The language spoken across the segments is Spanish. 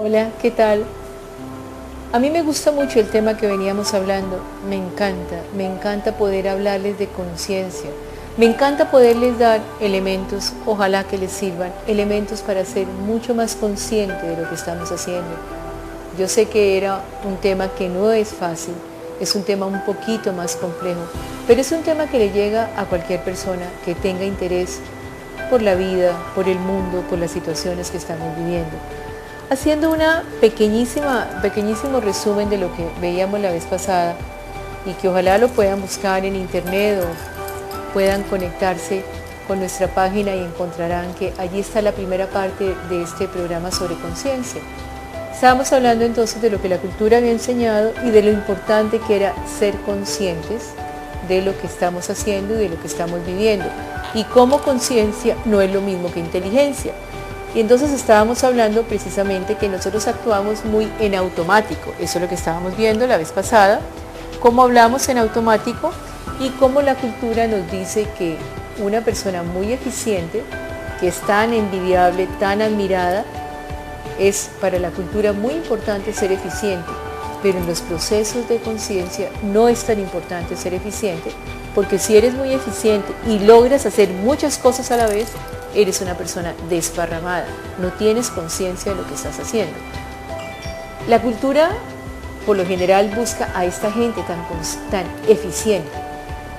Hola, ¿qué tal? A mí me gusta mucho el tema que veníamos hablando, me encanta poder hablarles de conciencia, me encanta poderles dar elementos, ojalá que les sirvan, elementos para ser mucho más consciente de lo que estamos haciendo. Yo sé que era un tema que no es fácil, es un tema un poquito más complejo, pero es un tema que le llega a cualquier persona que tenga interés por la vida, por el mundo, por las situaciones que estamos viviendo. Haciendo una pequeñísimo resumen de lo que veíamos la vez pasada y que ojalá lo puedan buscar en internet o puedan conectarse con nuestra página y encontrarán que allí está la primera parte de este programa sobre conciencia. Estábamos hablando entonces de lo que la cultura había enseñado y de lo importante que era ser conscientes de lo que estamos haciendo y de lo que estamos viviendo y cómo conciencia no es lo mismo que inteligencia. Y entonces estábamos hablando precisamente que nosotros actuamos muy en automático, eso es lo que estábamos viendo la vez pasada, cómo hablamos en automático y cómo la cultura nos dice que una persona muy eficiente, que es tan envidiable, tan admirada, es para la cultura muy importante ser eficiente, pero en los procesos de conciencia no es tan importante ser eficiente, porque si eres muy eficiente y logras hacer muchas cosas a la vez, eres una persona desparramada, no tienes conciencia de lo que estás haciendo. La cultura, por lo general, busca a esta gente tan eficiente,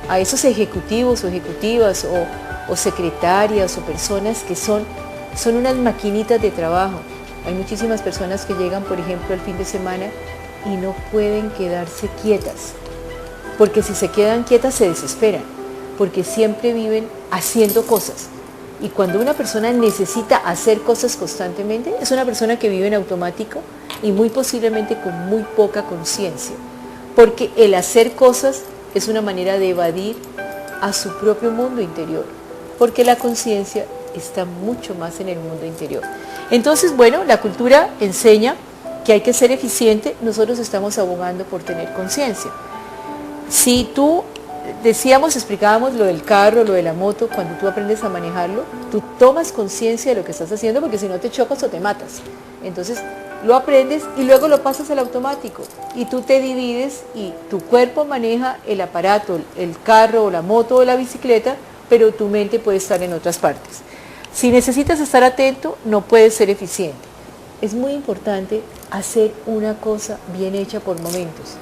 a esos ejecutivos o ejecutivas o secretarias o personas que son unas maquinitas de trabajo. Hay muchísimas personas que llegan, por ejemplo, el fin de semana y no pueden quedarse quietas, porque si se quedan quietas se desesperan, porque siempre viven haciendo cosas. Y cuando una persona necesita hacer cosas constantemente, es una persona que vive en automático y muy posiblemente con muy poca conciencia, porque el hacer cosas es una manera de evadir a su propio mundo interior, porque la conciencia está mucho más en el mundo interior. Entonces, bueno, la cultura enseña que hay que ser eficiente, nosotros estamos abogando por tener conciencia. Si tú explicábamos lo del carro, lo de la moto, cuando tú aprendes a manejarlo, tú tomas conciencia de lo que estás haciendo, porque si no te chocas o te matas. Entonces lo aprendes y luego lo pasas al automático y tú te divides y tu cuerpo maneja el aparato, el carro o la moto o la bicicleta, pero tu mente puede estar en otras partes. Si necesitas estar atento, no puedes ser eficiente. Es muy importante hacer una cosa bien hecha por momentos,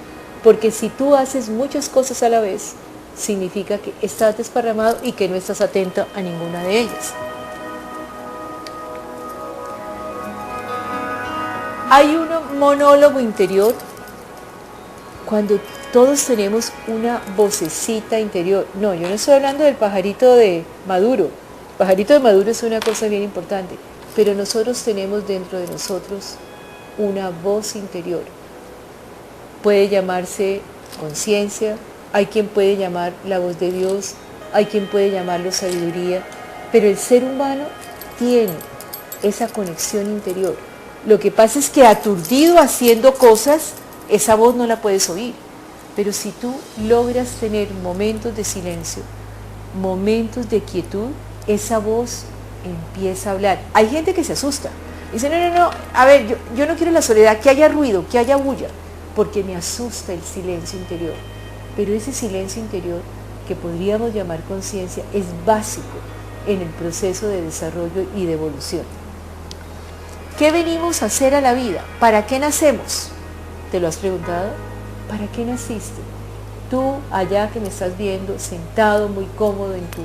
porque si tú haces muchas cosas a la vez, significa que estás desparramado y que no estás atento a ninguna de ellas. Hay un monólogo interior cuando todos tenemos una vocecita interior. No, yo no estoy hablando del pajarito de Maduro. El pajarito de Maduro es una cosa bien importante, pero nosotros tenemos dentro de nosotros una voz interior. Puede llamarse conciencia, hay quien puede llamar la voz de Dios, hay quien puede llamarlo sabiduría, pero el ser humano tiene esa conexión interior. Lo que pasa es que aturdido haciendo cosas, esa voz no la puedes oír. Pero si tú logras tener momentos de silencio, momentos de quietud, esa voz empieza a hablar. Hay gente que se asusta. Dice, no, a ver, yo no quiero la soledad, que haya ruido, que haya bulla, porque me asusta el silencio interior. Pero ese silencio interior, que podríamos llamar conciencia, es básico en el proceso de desarrollo y de evolución. ¿Qué venimos a hacer a la vida? ¿Para qué nacemos? ¿Te lo has preguntado? ¿Para qué naciste? Tú, allá que me estás viendo, sentado muy cómodo en tu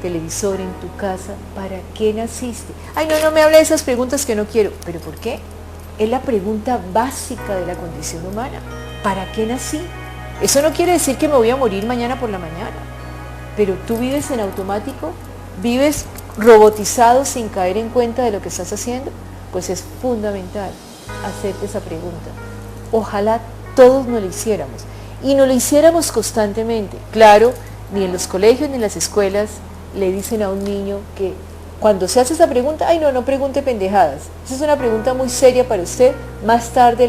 televisor, en tu casa, ¿para qué naciste? Ay, no me hable de esas preguntas que no quiero. ¿Pero por qué? Es la pregunta básica de la condición humana. ¿Para qué nací? Eso no quiere decir que me voy a morir mañana por la mañana, pero tú vives en automático, vives robotizado sin caer en cuenta de lo que estás haciendo. Pues es fundamental hacerte esa pregunta. Ojalá todos nos lo hiciéramos y nos lo hiciéramos constantemente. Claro, ni en los colegios ni en las escuelas le dicen a un niño que cuando se hace esa pregunta, ay no pregunte pendejadas. Esa es una pregunta muy seria para usted, más tarde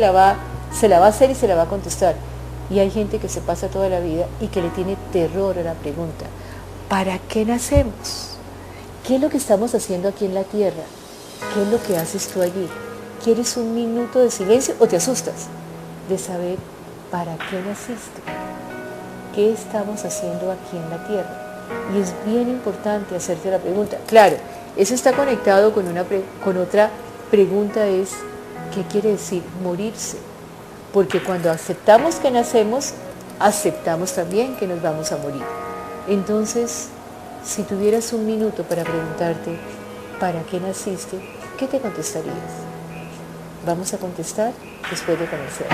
se la va a hacer y se la va a contestar. Y hay gente que se pasa toda la vida y que le tiene terror a la pregunta. ¿Para qué nacemos? ¿Qué es lo que estamos haciendo aquí en la tierra? ¿Qué es lo que haces tú allí? ¿Quieres un minuto de silencio o te asustas de saber para qué naciste? ¿Qué estamos haciendo aquí en la tierra? Y es bien importante hacerte la pregunta. Claro, eso está conectado con otra pregunta, es ¿qué quiere decir morirse? Porque cuando aceptamos que nacemos, aceptamos también que nos vamos a morir. Entonces, si tuvieras un minuto para preguntarte ¿para qué naciste?, ¿qué te contestarías? Vamos a contestar después de conocer.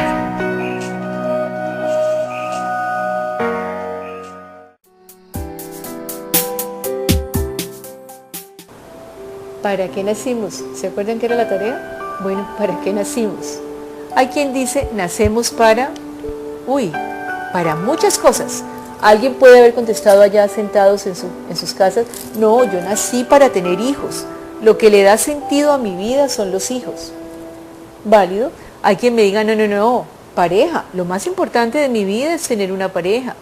¿Para qué nacimos? ¿Se acuerdan qué era la tarea? Bueno, ¿para qué nacimos? Hay quien dice, nacemos para muchas cosas. Alguien puede haber contestado allá sentados en sus casas, no, yo nací para tener hijos. Lo que le da sentido a mi vida son los hijos. Válido. Hay quien me diga, no, pareja. Lo más importante de mi vida es tener una pareja.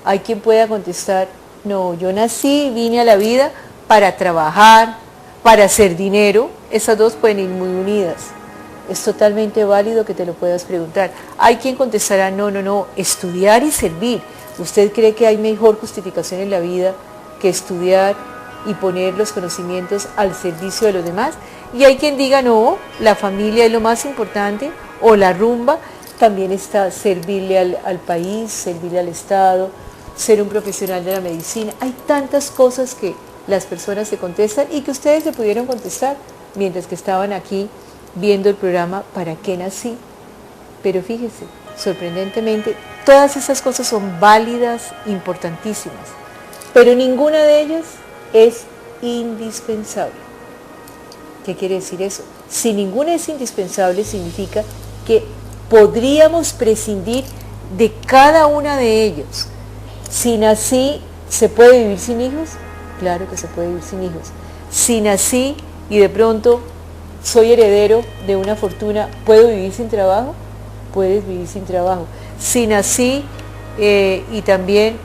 Hay quien pueda contestar, no, yo nací, vine a la vida para trabajar, para hacer dinero. Esas dos pueden ir muy unidas. Es totalmente válido que te lo puedas preguntar. Hay quien contestará, no, estudiar y servir. ¿Usted cree que hay mejor justificación en la vida que estudiar y poner los conocimientos al servicio de los demás? Y hay quien diga, no, la familia es lo más importante, o la rumba, también está servirle al país, servirle al Estado, ser un profesional de la medicina. Hay tantas cosas que las personas se contestan y que ustedes se pudieron contestar mientras que estaban aquí viendo el programa ¿Para qué nací? Pero fíjese, sorprendentemente, todas esas cosas son válidas, importantísimas, pero ninguna de ellas es indispensable. ¿Qué quiere decir eso? Si ninguna es indispensable, significa que podríamos prescindir de cada una de ellos. Si nací, ¿se puede vivir sin hijos? Claro que se puede vivir sin hijos. Si nací y de pronto soy heredero de una fortuna, ¿puedo vivir sin trabajo? Puedes vivir sin trabajo. Si nací y también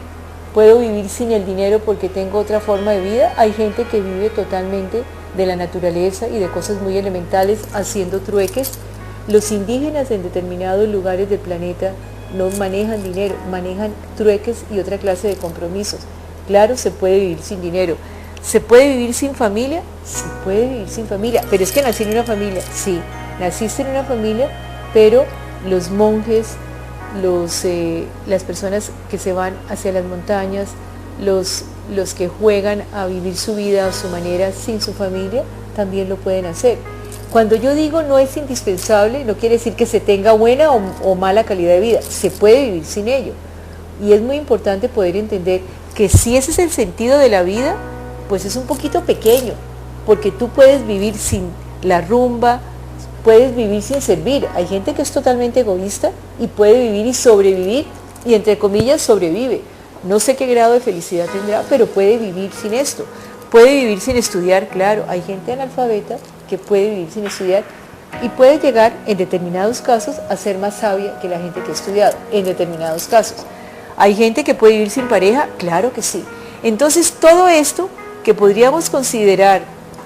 puedo vivir sin el dinero porque tengo otra forma de vida, hay gente que vive totalmente de la naturaleza y de cosas muy elementales haciendo trueques. Los indígenas en determinados lugares del planeta no manejan dinero, manejan trueques y otra clase de compromisos. Claro, se puede vivir sin dinero. ¿Se puede vivir sin familia? Se puede vivir sin familia. Pero es que nací en una familia. Sí, naciste en una familia, pero los monjes, las personas que se van hacia las montañas, los que juegan a vivir su vida a su manera sin su familia, también lo pueden hacer. Cuando yo digo no es indispensable, no quiere decir que se tenga buena o mala calidad de vida. Se puede vivir sin ello. Y es muy importante poder entender que si ese es el sentido de la vida, pues es un poquito pequeño, porque tú puedes vivir sin la rumba, puedes vivir sin servir. Hay gente que es totalmente egoísta y puede vivir y sobrevivir, y entre comillas sobrevive. No sé qué grado de felicidad tendrá, pero puede vivir sin esto. Puede vivir sin estudiar, claro. Hay gente analfabeta que puede vivir sin estudiar y puede llegar en determinados casos a ser más sabia que la gente que ha estudiado, en determinados casos. ¿Hay gente que puede vivir sin pareja? Claro que sí. Entonces todo esto que podríamos considerar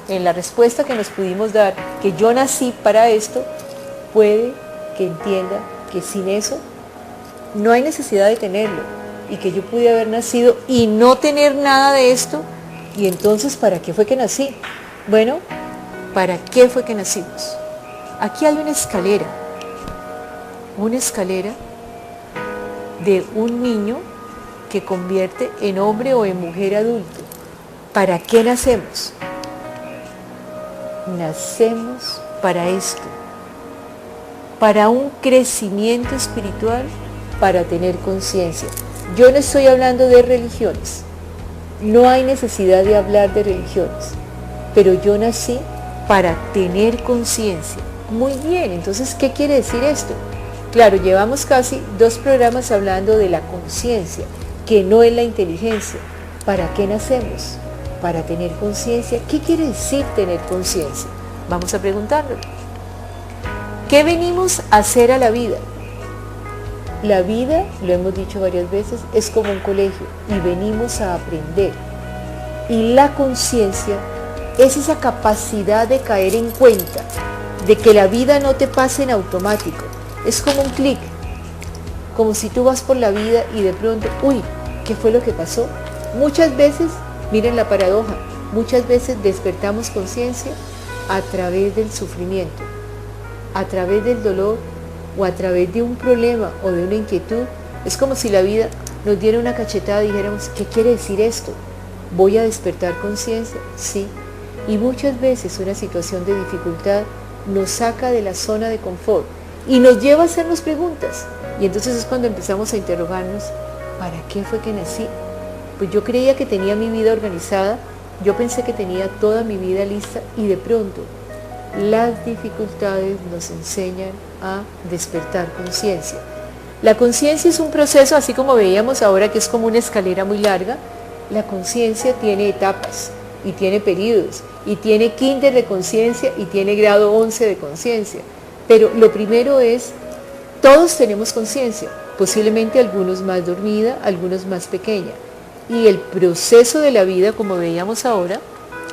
en la respuesta que nos pudimos dar, que yo nací para esto, puede que entienda que sin eso no hay necesidad de tenerlo y que yo pude haber nacido y no tener nada de esto. Y entonces, ¿para qué fue que nací? Bueno, ¿para qué fue que nacimos? Aquí hay una escalera de un niño que convierte en hombre o en mujer adulto. ¿Para qué nacemos? Nacemos para esto, para un crecimiento espiritual, para tener conciencia. Yo no estoy hablando de religiones, no hay necesidad de hablar de religiones, pero yo nací para tener conciencia. Muy bien, entonces, ¿qué quiere decir esto? Claro, llevamos casi 2 programas hablando de la conciencia, que no es la inteligencia. ¿Para qué nacemos? Para tener conciencia. ¿Qué quiere decir tener conciencia? Vamos a preguntarlo. ¿Qué venimos a hacer a la vida? La vida, lo hemos dicho varias veces, es como un colegio y venimos a aprender. Y la conciencia es esa capacidad de caer en cuenta de que la vida no te pase en automático. Es como un clic, como si tú vas por la vida y de pronto, uy, ¿qué fue lo que pasó? Muchas veces, miren la paradoja, muchas veces despertamos conciencia a través del sufrimiento, a través del dolor o a través de un problema o de una inquietud. Es como si la vida nos diera una cachetada y dijéramos, ¿qué quiere decir esto? ¿Voy a despertar conciencia? Sí. Y muchas veces una situación de dificultad nos saca de la zona de confort y nos lleva a hacernos preguntas. Y entonces es cuando empezamos a interrogarnos, ¿para qué fue que nací? Pues yo creía que tenía mi vida organizada, yo pensé que tenía toda mi vida lista y de pronto las dificultades nos enseñan a despertar conciencia. La conciencia es un proceso, así como veíamos ahora que es como una escalera muy larga. La conciencia tiene etapas y tiene periodos y tiene kinder de conciencia y tiene grado 11 de conciencia. Pero lo primero es, todos tenemos conciencia, posiblemente algunos más dormida, algunos más pequeña. Y el proceso de la vida, como veíamos ahora,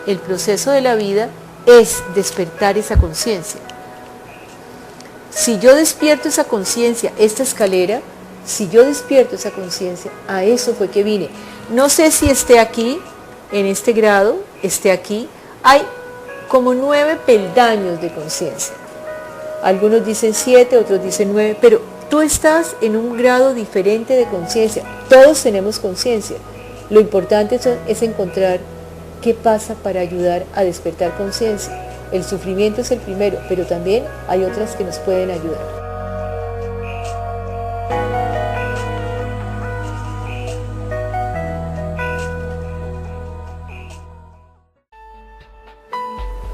el proceso de la vida es despertar esa conciencia. Si yo despierto esa conciencia, esta escalera, si yo despierto esa conciencia, a eso fue que vine. No sé si esté aquí, en este grado, esté aquí. Hay como 9 peldaños de conciencia. Algunos dicen 7, otros dicen 9, pero tú estás en un grado diferente de conciencia. Todos tenemos conciencia. Lo importante es encontrar qué pasa para ayudar a despertar conciencia. El sufrimiento es el primero, pero también hay otras que nos pueden ayudar.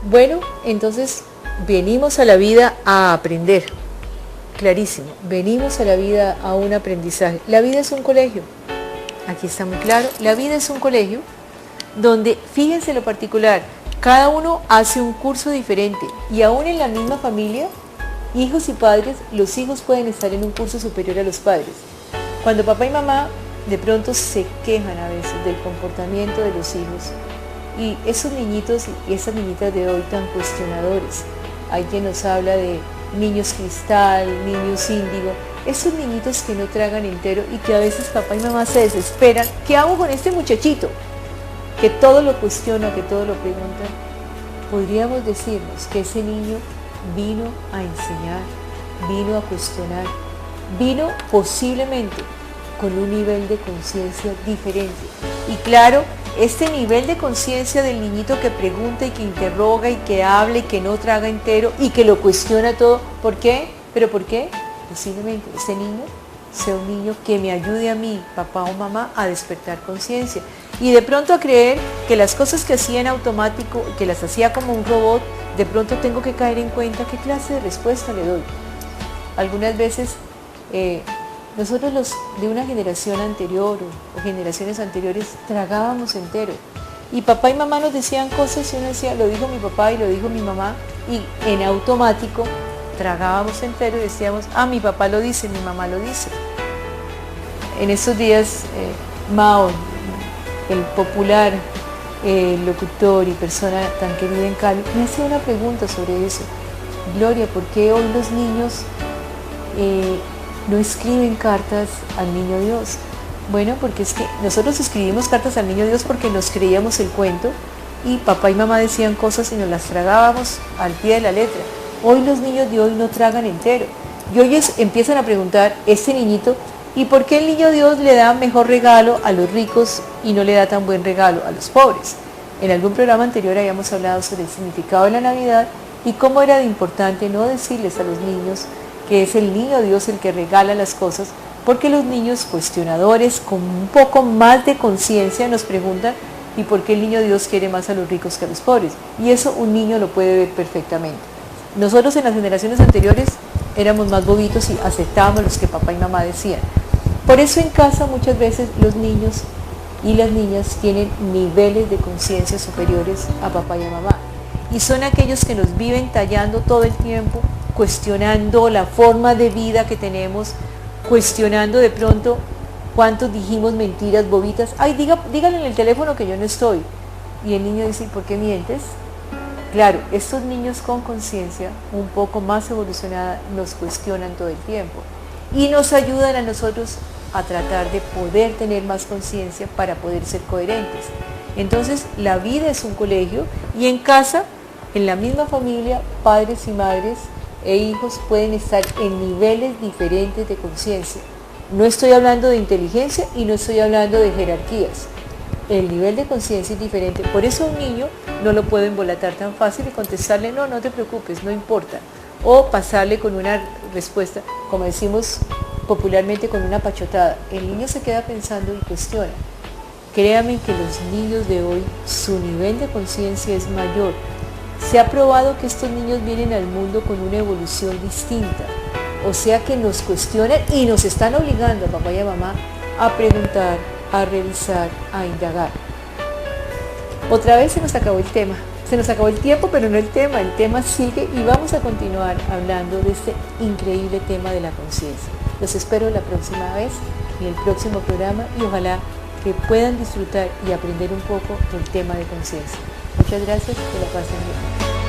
Bueno, entonces venimos a la vida a aprender, clarísimo, venimos a la vida a un aprendizaje. La vida es un colegio, aquí está muy claro, la vida es un colegio donde, fíjense lo particular, cada uno hace un curso diferente y aún en la misma familia, hijos y padres, los hijos pueden estar en un curso superior a los padres. Cuando papá y mamá de pronto se quejan a veces del comportamiento de los hijos, y esos niñitos y esas niñitas de hoy tan cuestionadores, hay quien nos habla de niños cristal, niños índigo, esos niñitos que no tragan entero y que a veces papá y mamá se desesperan. ¿Qué hago con este muchachito? Que todo lo cuestiona, que todo lo pregunta. Podríamos decirnos que ese niño vino a enseñar, vino a cuestionar, vino posiblemente con un nivel de conciencia diferente. Y claro, este nivel de conciencia del niñito que pregunta y que interroga y que habla y que no traga entero y que lo cuestiona todo, ¿por qué? ¿Pero por qué? Posiblemente ese niño sea un niño que me ayude a mí, papá o mamá, a despertar conciencia. Y de pronto a creer que las cosas que hacía en automático, que las hacía como un robot, de pronto tengo que caer en cuenta qué clase de respuesta le doy. Algunas veces nosotros los de una generación anterior o generaciones anteriores tragábamos entero. Y papá y mamá nos decían cosas y uno decía, lo dijo mi papá y lo dijo mi mamá, y en automático tragábamos entero y decíamos, ah, mi papá lo dice, mi mamá lo dice. En estos días, Mao, el popular locutor y persona tan querida en Cali, me hacía una pregunta sobre eso. Gloria, ¿por qué hoy los niños no escriben cartas al Niño Dios? Bueno, porque es que nosotros escribimos cartas al Niño Dios porque nos creíamos el cuento y papá y mamá decían cosas y nos las tragábamos al pie de la letra. Hoy los niños de hoy no tragan entero. Y hoy empiezan a preguntar, este niñito, ¿y por qué el Niño Dios le da mejor regalo a los ricos y no le da tan buen regalo a los pobres? En algún programa anterior habíamos hablado sobre el significado de la Navidad y cómo era de importante no decirles a los niños que es el Niño Dios el que regala las cosas, porque los niños cuestionadores con un poco más de conciencia nos preguntan, ¿y por qué el Niño Dios quiere más a los ricos que a los pobres? Y eso un niño lo puede ver perfectamente. Nosotros en las generaciones anteriores éramos más bobitos y aceptábamos los que papá y mamá decían. Por eso en casa muchas veces los niños y las niñas tienen niveles de conciencia superiores a papá y a mamá. Y son aquellos que nos viven tallando todo el tiempo, cuestionando la forma de vida que tenemos, cuestionando de pronto cuántos dijimos mentiras bobitas. Ay, dígale en el teléfono que yo no estoy. Y el niño dice, ¿por qué mientes? Claro, estos niños con conciencia un poco más evolucionada nos cuestionan todo el tiempo y nos ayudan a nosotros a tratar de poder tener más conciencia para poder ser coherentes. Entonces, la vida es un colegio y en casa, en la misma familia, padres y madres e hijos pueden estar en niveles diferentes de conciencia. No estoy hablando de inteligencia y no estoy hablando de jerarquías. El nivel de conciencia es diferente. Por eso a un niño no lo puedo embolatar tan fácil y contestarle, no, no te preocupes, no importa. O pasarle con una respuesta, como decimos popularmente, con una pachotada. El niño se queda pensando y cuestiona. Créanme que los niños de hoy, su nivel de conciencia es mayor. Se ha probado que estos niños vienen al mundo con una evolución distinta. O sea que nos cuestionan y nos están obligando a papá y a mamá a preguntar, a revisar, a indagar. Otra vez se nos acabó el tema. Se nos acabó el tiempo, pero no el tema sigue y vamos a continuar hablando de este increíble tema de la conciencia. Los espero la próxima vez en el próximo programa y ojalá que puedan disfrutar y aprender un poco del tema de conciencia. Muchas gracias, que la pasen bien.